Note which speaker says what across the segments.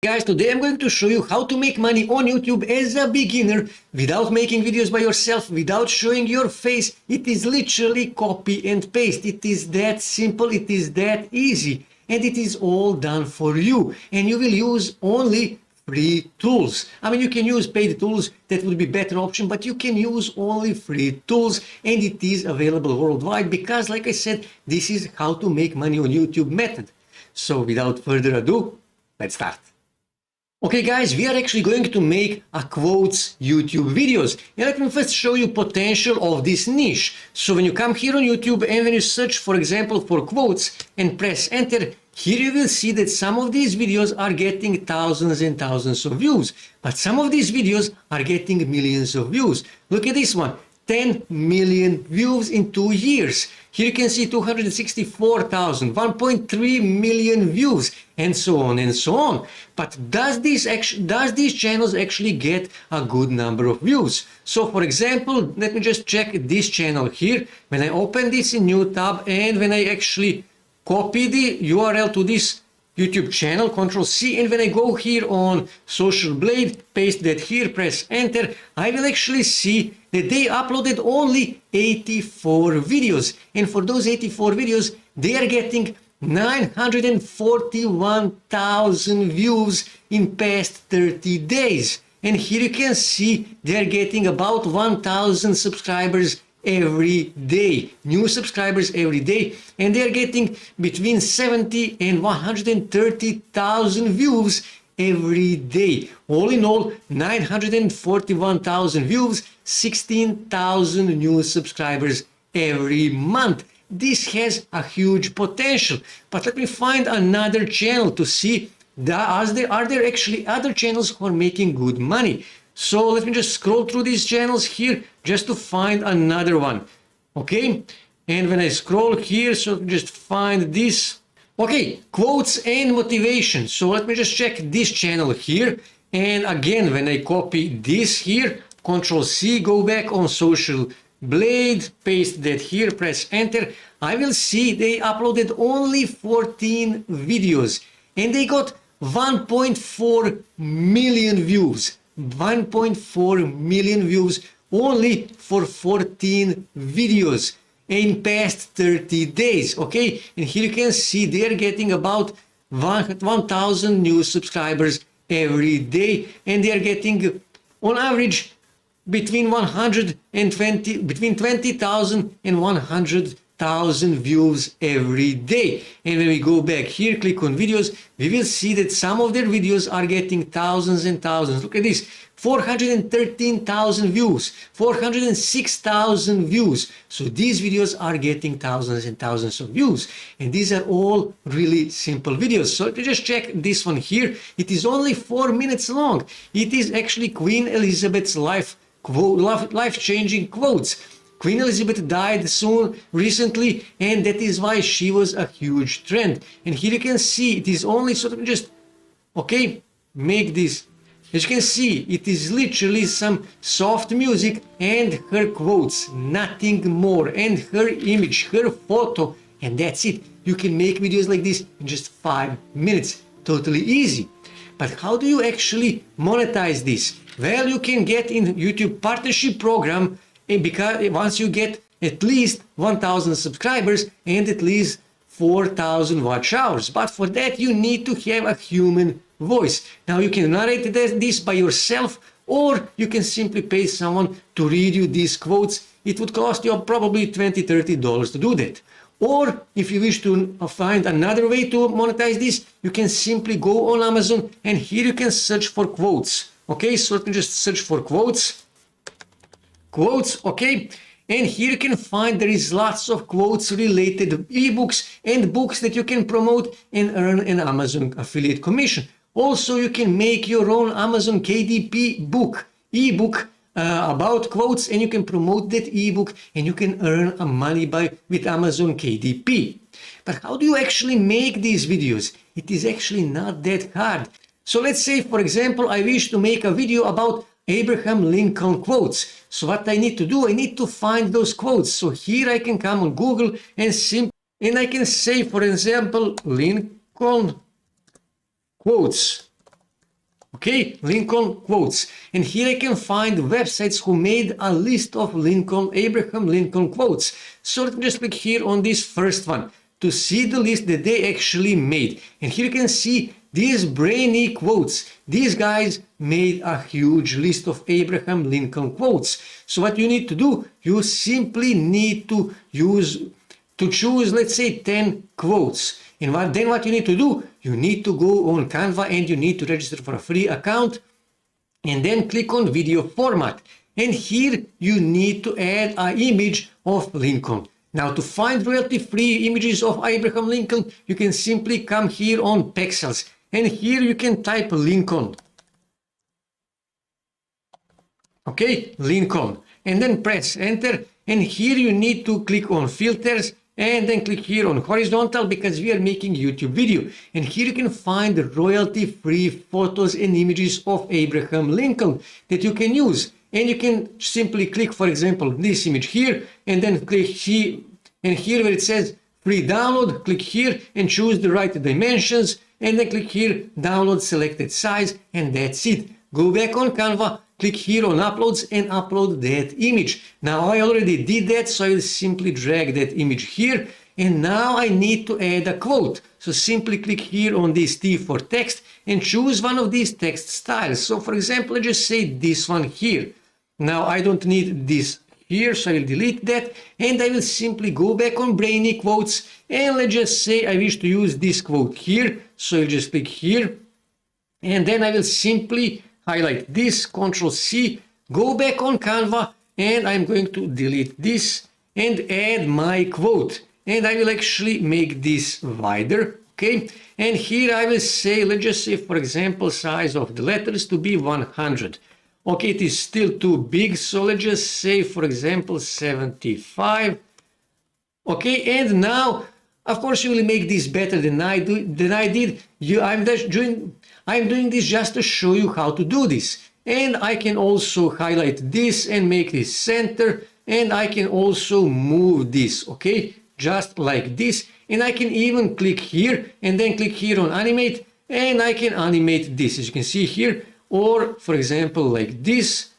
Speaker 1: Guys, today I'm going to show you how to make money on YouTube as a beginner without making videos by yourself, without showing your face. It is literally copy and paste. It is that simple, it is that easy, and it is all done for you. And you will use only free tools. I mean, you can use paid tools, that would be better option, but you can use only free tools, and it is available worldwide because, like I said, this is how to make money on YouTube method. So without further ado, let's start. Okay guys, we are actually going to make a quotes YouTube videos. And let me first show you potential of this niche. So when you come here on YouTube and when you search, for example, for quotes and press enter, here you will see that some of these videos are getting thousands and thousands of views. But some of these videos are getting millions of views. Look at this one. 10 million views in 2 years. Here you can see 264,000, 1.3 million views, and so on and so on. But does these channels actually get a good number of views? So for example, let me just check this channel here. When I open this in new tab and when I actually copy the URL to this YouTube channel, Ctrl C, and when I go here on Social Blade, paste that here, press enter, I will actually see that they uploaded only 84 videos. And for those 84 videos, they are getting 941,000 views in past 30 days. And here you can see they are getting about 1,000 subscribers every day, new subscribers every day, and they're getting between 70 and 130,000 views every day. All in all, 941,000 views, 16,000 new subscribers every month. This has a huge potential. But let me find another channel to see are there actually other channels who are making good money. So let me just scroll through these channels here just to find another one. Okay, and when I scroll here, so just find this. Okay, quotes and motivation. So let me just check this channel here. And again, when I copy this here, Ctrl C, go back on Social Blade, paste that here, press enter, I will see they uploaded only 14 videos and they got 1.4 million views. 1.4 million views only for 14 videos in past 30 days. Okay, and here you can see they are getting about 1,000 new subscribers every day, and they are getting on average between 20,000 and 100,000 views every day. And when we go back here, click on videos, we will see that some of their videos are getting thousands and thousands. Look at this, 413,000 views, 406,000 views. So these videos are getting thousands and thousands of views, and these are all really simple videos. So if you just check this one here, it is only 4 minutes long. It is actually Queen Elizabeth's life-changing quotes. Queen Elizabeth died recently, and that is why she was a huge trend. And here you can see it is only sort of just, okay, make this. As you can see, it is literally some soft music and her quotes, nothing more, and her image, her photo, and that's it. You can make videos like this in just 5 minutes, totally easy. But how do you actually monetize this? Well, you can get in YouTube partnership program, and because once you get at least 1,000 subscribers and at least 4,000 watch hours. But for that you need to have a human voice. Now you can narrate this by yourself, or you can simply pay someone to read you these quotes. It would cost you probably $20-30 to do that. Or if you wish to find another way to monetize this, you can simply go on Amazon, and here you can search for quotes. Okay, so let me just search for quotes, okay, and here you can find there is lots of quotes related ebooks and books that you can promote and earn an Amazon affiliate commission. Also, you can make your own Amazon KDP ebook about quotes, and you can promote that ebook and you can earn money with Amazon KDP. But how do you actually make these videos? It is actually not that hard. So let's say, for example, I wish to make a video about Abraham Lincoln quotes. So what I need to do, I need to find those quotes. So here I can come on Google and I can say, for example, Lincoln quotes. Okay, Lincoln quotes. And here I can find websites who made a list of Abraham Lincoln quotes. So let me just click here on this first one to see the list that they actually made. And here you can see these brainy quotes. These guys made a huge list of Abraham Lincoln quotes. So what you need to do, you simply need to choose, let's say, 10 quotes. And then what you need to do, you need to go on Canva and you need to register for a free account and then click on video format. And here you need to add an image of Lincoln. Now to find royalty-free images of Abraham Lincoln, you can simply come here on Pexels. And here you can type Lincoln. Okay, Lincoln. And then press enter. And here you need to click on filters and then click here on horizontal because we are making YouTube video. And here you can find royalty-free photos and images of Abraham Lincoln that you can use. And you can simply click, for example, this image here and then click here. And here where it says free download, click here and choose the right dimensions. And then click here, download selected size, and that's it. Go back on Canva, click here on uploads and upload that image. Now I already did that, so I will simply drag that image here. And now I need to add a quote. So simply click here on this T for text and choose one of these text styles. So for example, let's just say this one here. Now I don't need this here, so I will delete that. And I will simply go back on brainy quotes. And let's just say I wish to use this quote here. So I'll just click here. And then I will simply highlight this, Ctrl C, go back on Canva, and I'm going to delete this and add my quote. And I will actually make this wider, okay? And here I will say, let's just say, for example, size of the letters to be 100. Okay, it is still too big, so let's just say, for example, 75. Okay, and now, of course, you will make this better than I did. I'm doing this just to show you how to do this. And I can also highlight this and make this center. And I can also move this, okay? Just like this. And I can even click here and then click here on animate. And I can animate this, as you can see here. Or, for example, like this.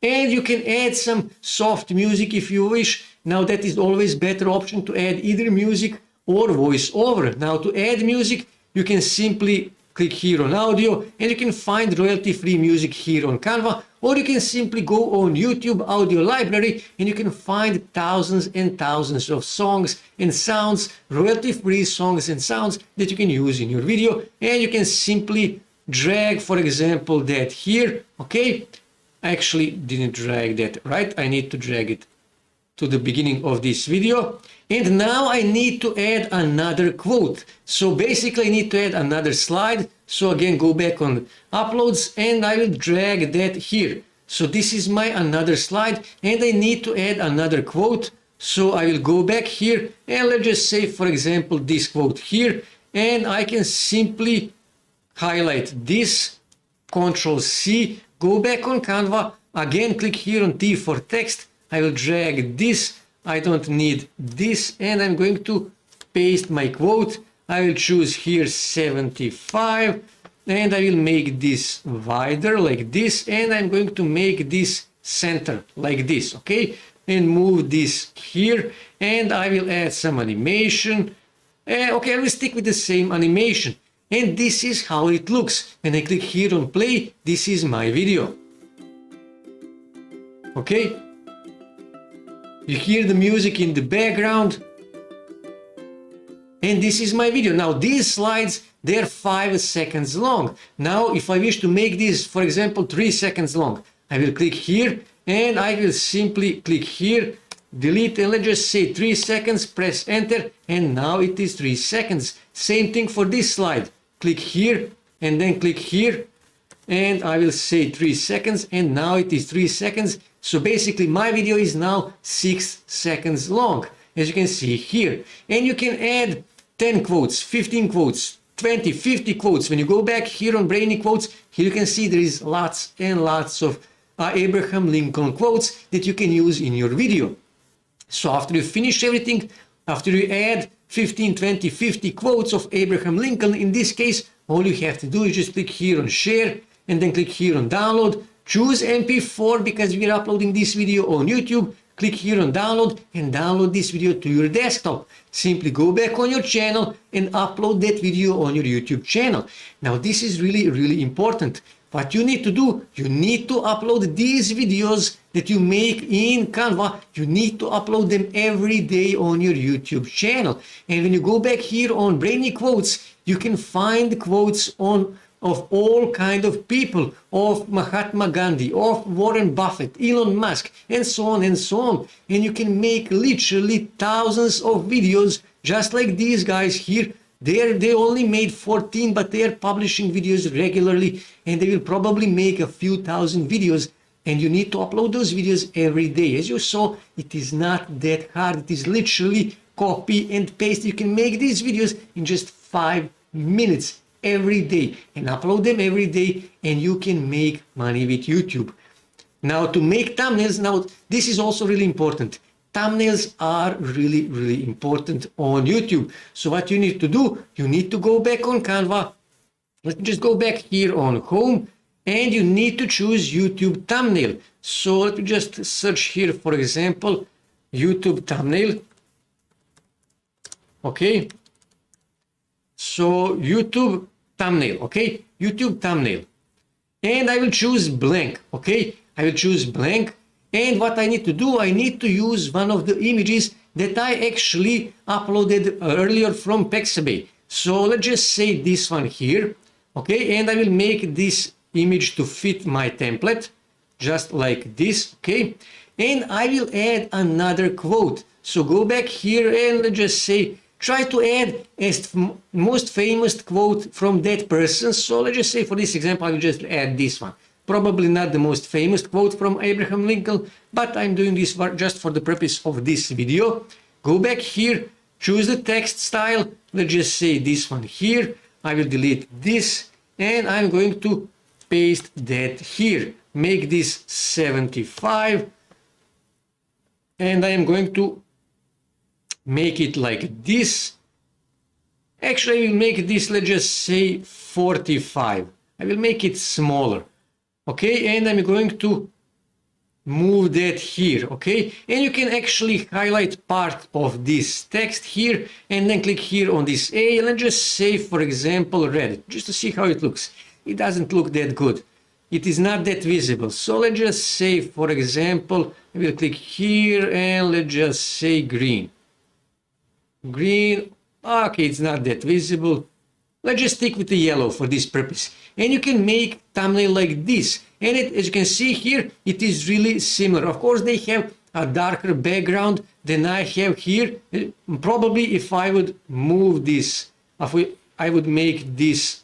Speaker 1: And you can add some soft music if you wish. Now that is always better option to add either music or voiceover. Now to add music, you can simply click here on audio and you can find royalty-free music here on Canva, or you can simply go on YouTube audio library and you can find thousands and thousands of songs and sounds, royalty-free songs and sounds that you can use in your video. And you can simply drag, for example, that here, okay? I actually didn't drag that, right? I need to drag it to the beginning of this video. And now I need to add another quote. So basically I need to add another slide. So again, go back on uploads and I will drag that here. So this is my another slide and I need to add another quote. So I will go back here and let's just say, for example, this quote here. And I can simply highlight this, Ctrl C, go back on Canva, again click here on T for text. I will drag this, I don't need this, and I'm going to paste my quote. I will choose here 75 and I will make this wider like this, and I'm going to make this center like this, okay? And move this here, and I will add some animation. Okay, I will stick with the same animation. And this is how it looks. When I click here on play, this is my video. Okay? You hear the music in the background. And this is my video. Now these slides, they're 5 seconds long. Now if I wish to make this, for example, 3 seconds long, I will click here and I will simply click here, delete, and let's just say 3 seconds, press enter, and now it is 3 seconds. Same thing for this slide. Click here and then click here and I will say 3 seconds, and now it is 3 seconds. So basically my video is now 6 seconds long, as you can see here. And you can add 10 quotes, 15 quotes, 20, 50 quotes. When you go back here on Brainy Quotes, here you can see there is lots and lots of Abraham Lincoln quotes that you can use in your video. So after you finish everything, after you add 15, 20, 50 quotes of Abraham Lincoln, in this case, all you have to do is just click here on share and then click here on download. Choose MP4 because we are uploading this video on YouTube. Click here on download and download this video to your desktop. Simply go back on your channel and upload that video on your YouTube channel. Now this is really important. What you need to do, you need to upload these videos that you make in Canva. You need to upload them every day on your YouTube channel. And when you go back here on Brainy Quotes, you can find quotes of all kind of people, of Mahatma Gandhi, of Warren Buffett, Elon Musk, and so on and so on. And you can make literally thousands of videos just like these guys here. They only made 14, but they are publishing videos regularly, and they will probably make a few thousand videos, and you need to upload those videos every day. As you saw, it is not that hard. It is literally copy and paste. You can make these videos in just 5 minutes every day and upload them every day, and you can make money with YouTube. Now, to make thumbnails, now this is also really important. Thumbnails are really important on YouTube. So what you need to do, you need to go back on Canva. Let's just go back here on home, and you need to choose YouTube thumbnail. So let me just search here, for example, YouTube thumbnail. Okay. So YouTube thumbnail, okay? YouTube thumbnail. And I will choose blank, okay? I will choose blank. And what I need to do, I need to use one of the images that I actually uploaded earlier from Pixabay. So let's just say this one here, okay? And I will make this image to fit my template, just like this, okay? And I will add another quote. So go back here and let's just say, try to add a most famous quote from that person. So let's just say for this example, I will just add this one. Probably not the most famous quote from Abraham Lincoln, but I'm doing this just for the purpose of this video. Go back here, choose the text style. Let's just say this one here. I will delete this, and I'm going to paste that here. Make this 75, and I am going to make it like this. Actually, I will make this, let's just say 45. I will make it smaller. Okay, and I'm going to move that here, okay? And you can actually highlight part of this text here and then click here on this A, and let's just say, for example, red, just to see how it looks. It doesn't look that good. It is not that visible. So let's just say, for example, I will click here and let's just say green. Green, okay, it's not that visible. Let's just stick with the yellow for this purpose. And you can make thumbnail like this. And as you can see here, it is really similar. Of course, they have a darker background than I have here. Probably if I would move this, I would make this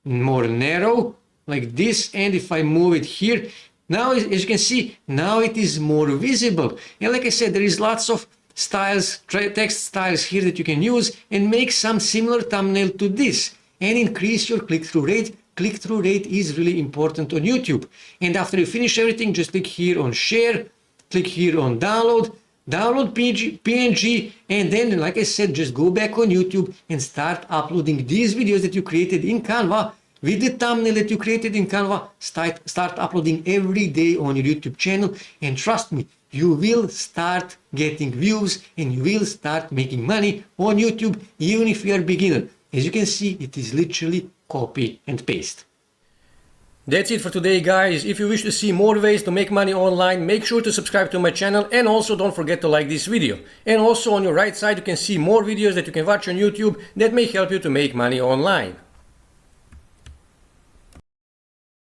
Speaker 1: more narrow, like this. And if I move it here, now as you can see, now it is more visible. And like I said, there is lots of styles, text styles here that you can use and make some similar thumbnail to this and increase your click-through rate. Click-through rate is really important on YouTube. And after you finish everything, just click here on share, click here on download, download PNG, and then, like I said, just go back on YouTube and start uploading these videos that you created in Canva with the thumbnail that you created in Canva. Start uploading every day on your YouTube channel, and trust me, you will start getting views and you will start making money on YouTube, even if you are a beginner. As you can see, it is literally copy and paste. That's it for today, guys. If you wish to see more ways to make money online, make sure to subscribe to my channel, and also don't forget to like this video. And also on your right side, you can see more videos that you can watch on YouTube that may help you to make money online.